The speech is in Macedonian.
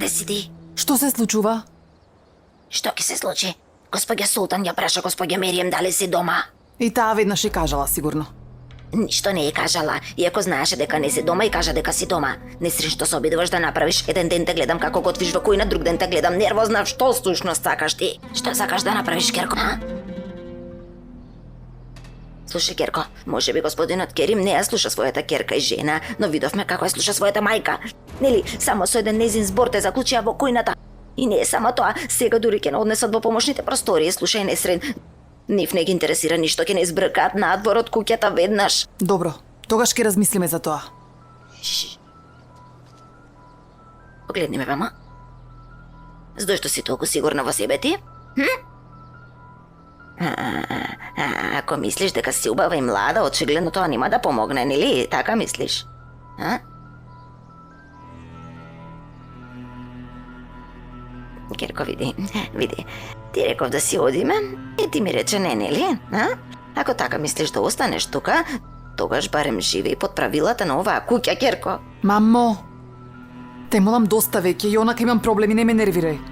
Каде си ти? Што се случува? Што ќе се случи? Господја Султан ја праша господја Мерием дали си дома. И таа веднаш и кажала сигурно. Ништо не е кажала, иако знаеше дека не си дома и кажа дека си дома. Несрин што се обидуваш да направиш, еден ден те гледам како готвиш во кујна, друг ден те гледам нервозна, што сушност сакаш ти? Што сакаш да направиш, Керко? А? Слушай, Керко, може би господинот Керим не ја слуша својата керка и жена, но видовме како ја слуша својата мајка. Нели, само со еден незин збор те заклучија во кујната. И не е само тоа, сега дури ќе не однесат во помошните простории, слушај Несрин. Нив не ги интересира ништо, ќе не избркаат надвор од куќата веднаш. Добро, тогаш ќе размислиме за тоа. Погледни ме, мама. Зошто си толку сигурна во себе ти? Ако мислиш дека си убава и млада, очигледно тоа нема да помогне, нели? Така мислиш? А? Керко, види. Ти реков да си одиме и ти ми рече не, нели? А? Ако така мислиш да останеш тука, тогаш барем живеј под правилата на оваа куќа, Керко. Мамо, те молам доста веќе и онака имам проблеми, не ме нервирај.